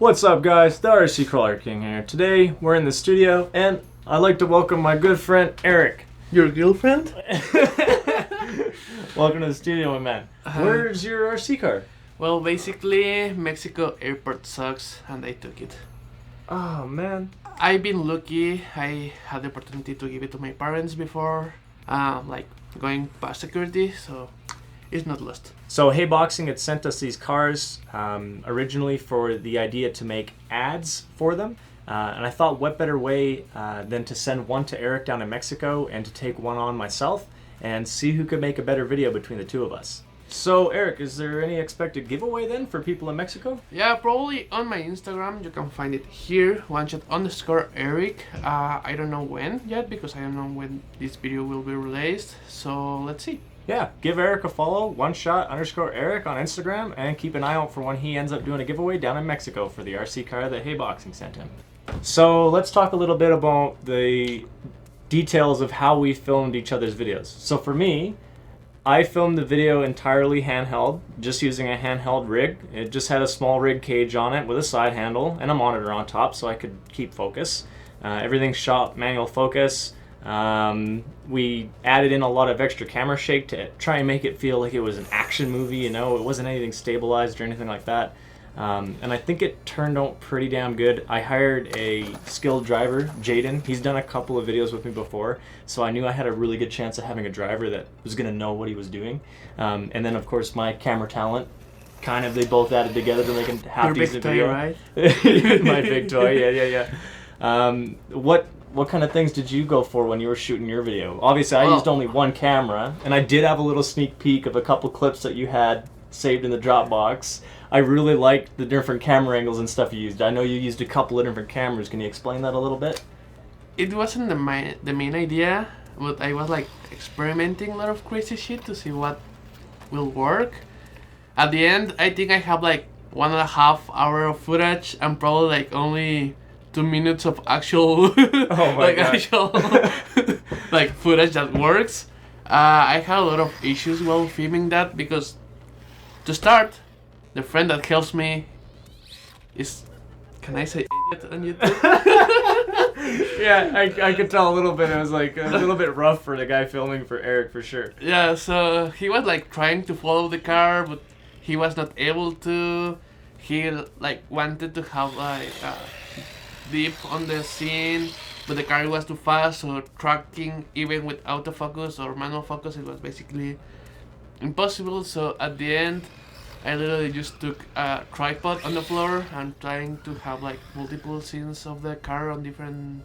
What's up, guys? TheRcCrawlerKing here. Today we're in the studio and I'd like to welcome my good friend Eric. Your girlfriend? Welcome to the studio, my man. Where's your RC car? Well, basically, Mexico airport sucks and I took it. Oh, man. I've been lucky. I had the opportunity to give it to my parents before, going past security, so it's not lost. So Hey Boxing had sent us these cars originally for the idea to make ads for them. And I thought what better way than to send one to Eric down in Mexico and to take one on myself and see who could make a better video between the two of us. So Eric, is there any expected giveaway then for people in Mexico? Yeah, probably on my Instagram. You can find it here, oneshot_Eric. I don't know when yet because I don't know when this video will be released. So let's see. Yeah, give Eric a follow, oneshot_Eric on Instagram, and keep an eye out for when he ends up doing a giveaway down in Mexico for the RC car that Hey Boxing sent him. So let's talk a little bit about the details of how we filmed each other's videos. So for me, I filmed the video entirely handheld, just using a handheld rig. It just had a small rig cage on it with a side handle and a monitor on top so I could keep focus. Everything's shot manual focus. We added in a lot of extra camera shake to try and make it feel like it was an action movie, you know, it wasn't anything stabilized or anything like that. And I think it turned out pretty damn good. I hired a skilled driver, Jaden. He's done a couple of videos with me before, so I knew I had a really good chance of having a driver that was going to know what he was doing. And then, of course, my camera talent. They both added together to make a half-decent video. Your big toy, right? My big toy, yeah. What kind of things did you go for when you were shooting your video? Obviously, I used only one camera, and I did have a little sneak peek of a couple clips that you had saved in the Dropbox. I really liked the different camera angles and stuff you used. I know you used a couple of different cameras. Can you explain that a little bit? It wasn't the main idea, but I was experimenting a lot of crazy shit to see what will work. At the end, I think I have 1.5 hour of footage and probably only 2 minutes of actual actual footage that works. I had a lot of issues while filming that because to start, the friend that helps me is, can I say idiot on YouTube? Yeah, I could tell a little bit. It was a little bit rough for the guy filming for Eric for sure. Yeah, so he was trying to follow the car, but he was not able to. He wanted to have deep on the scene, but the car was too fast, so tracking even with autofocus or manual focus, it was basically impossible. So at the end, I literally just took a tripod on the floor and trying to have multiple scenes of the car on different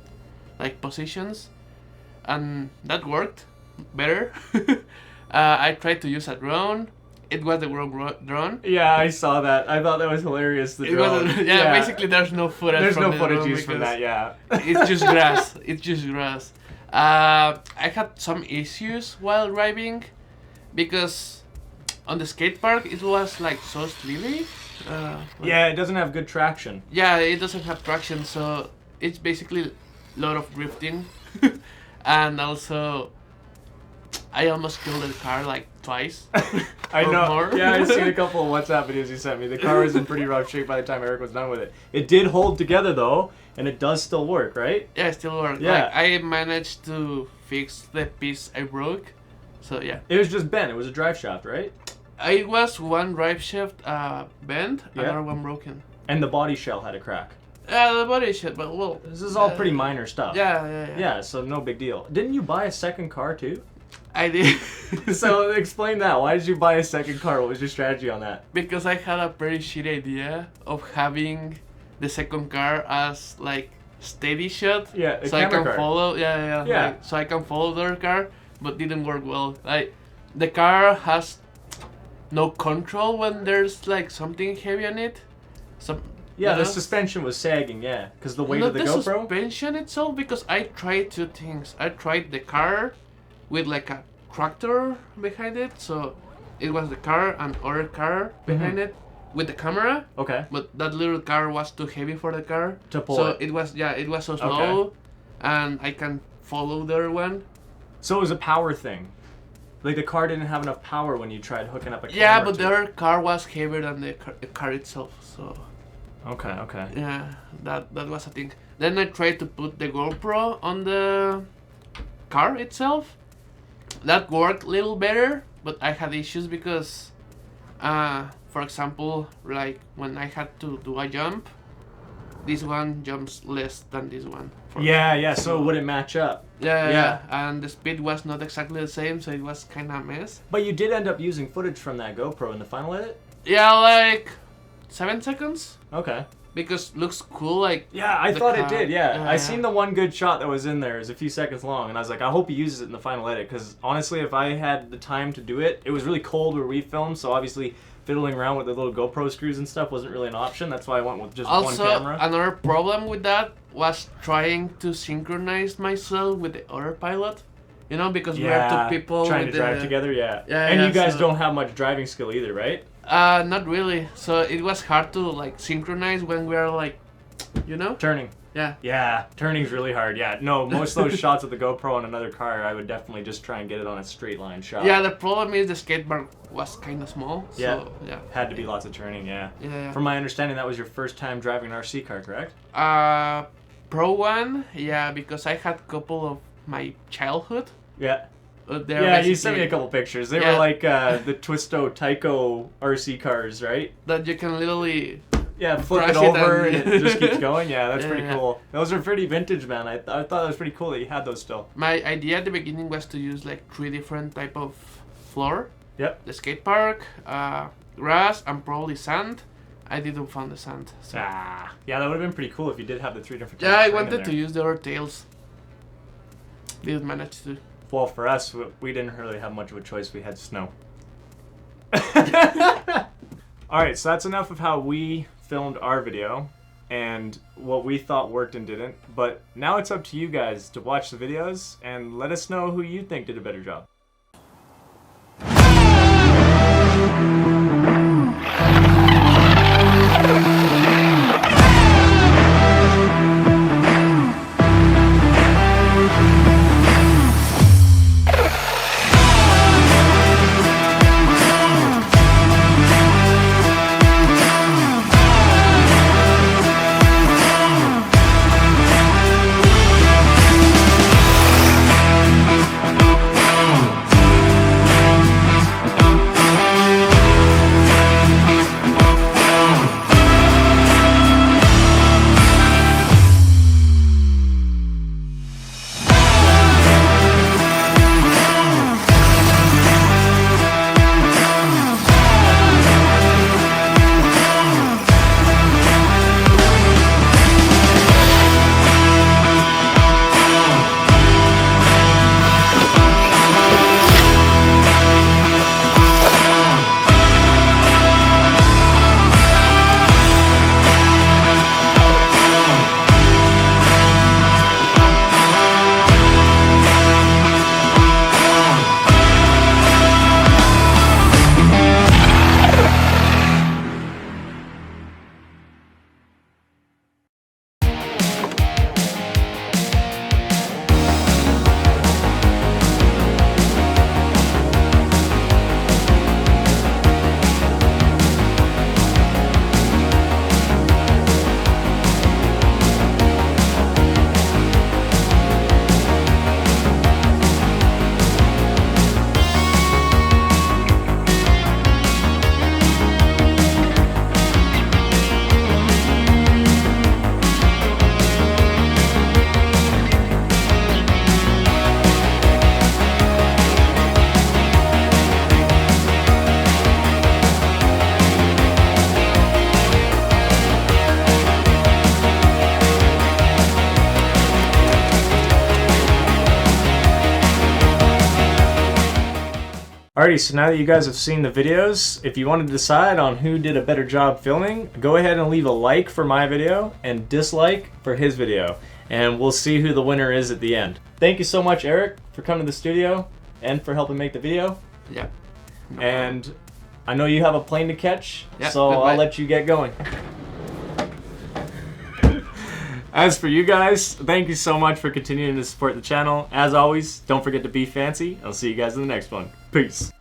positions, and that worked better. I tried to use a drone. It was the wrong drone. Yeah, I saw that. I thought that was hilarious. The drone. Basically there's no footage. There's from no footage used from that. Yeah. It's just grass. It's just grass. I had some issues while driving because on the skate park it was so slippery. Yeah, it doesn't have good traction. Yeah, it doesn't have traction, so it's basically a lot of drifting. And also, I almost killed the car twice. I know. More. Yeah, I've seen a couple of WhatsApp videos you sent me. The car was in pretty rough shape by the time Eric was done with it. It did hold together though, and it does still work, right? Yeah, it still works. Yeah. I managed to fix the piece I broke. So yeah. It was just bent. It was a drive shaft, right? It was one drive shaft bent, another one broken. And the body shell had a crack. Yeah, the body shit, but well. This is all pretty minor stuff. Yeah. Yeah, so no big deal. Didn't you buy a second car too? I did. So explain that. Why did you buy a second car? What was your strategy on that? Because I had a very shit idea of having the second car as steady shot. Yeah, so I can car. follow. Yeah. So I can follow their car, but didn't work well. The car has no control when there's something heavy on it. Yeah, the suspension was sagging. Yeah, because the weight Not of the the GoPro. suspension itself, because I tried two things. I tried the car with a tractor behind it, so it was the car and other car behind it with the camera. Okay. But that little car was too heavy for the car to pull. So it was so slow, and I can follow the other one. So it was a power thing. The car didn't have enough power when you tried hooking up a camera. Yeah, but the other car was heavier than the car itself, so. Okay, okay. Yeah, that was a thing. Then I tried to put the GoPro on the car itself. That worked a little better, but I had issues because, for example, like when I had to do a jump, this one jumps less than this one. Yeah, so it wouldn't match up. Yeah, and the speed was not exactly the same, so it was kind of a mess. But you did end up using footage from that GoPro in the final edit? Yeah, like 7 seconds. Okay. Because looks cool, like... Yeah, I thought it did, yeah. I seen seen the one good shot that was in there. It was a few seconds long, and I was like, I hope he uses it in the final edit, because honestly, if I had the time to do it, it was really cold where we filmed, so obviously fiddling around with the little GoPro screws and stuff wasn't really an option. That's why I went with just one camera. Also, another problem with that was trying to synchronize myself with the other pilot. You know, because we are two people trying to drive together, and you guys don't have much driving skill either, right? Not really. So it was hard to like synchronize when we are like, you know? Turning. Yeah, turning's really hard. Yeah, no, most of those shots with the GoPro on another car, I would definitely just try and get it on a straight line shot. Yeah, the problem is the skateboard was kind of small. So, yeah. Had to be lots of turning, Yeah. From my understanding, that was your first time driving an RC car, correct? Pro one, yeah, because I had a couple of my childhood. Yeah. Yeah, you sent me a couple pictures. They were like the Twisto Tyco RC cars, right? That you can literally... Yeah, flip it over and it just keeps going. Yeah, that's pretty cool. Those are pretty vintage, man. I thought that was pretty cool that you had those still. My idea at the beginning was to use like 3 different type of floor. Yep. The skate park, grass, and probably sand. I didn't find the sand. So. Yeah, that would have been pretty cool if you did have the 3 different. Yeah, I wanted to use the other tails. Didn't manage to. Well, for us, we didn't really have much of a choice. We had snow. Alright, so that's enough of how we filmed our video and what we thought worked and didn't. But now it's up to you guys to watch the videos and let us know who you think did a better job. Alrighty, so now that you guys have seen the videos, if you want to decide on who did a better job filming, go ahead and leave a like for my video and dislike for his video, and we'll see who the winner is at the end. Thank you so much, Eric, for coming to the studio and for helping make the video. Yeah. No and problem. I know you have a plane to catch, yeah, so I'll let you get going. As for you guys, thank you so much for continuing to support the channel. As always, don't forget to be fancy. I'll see you guys in the next one. Peace.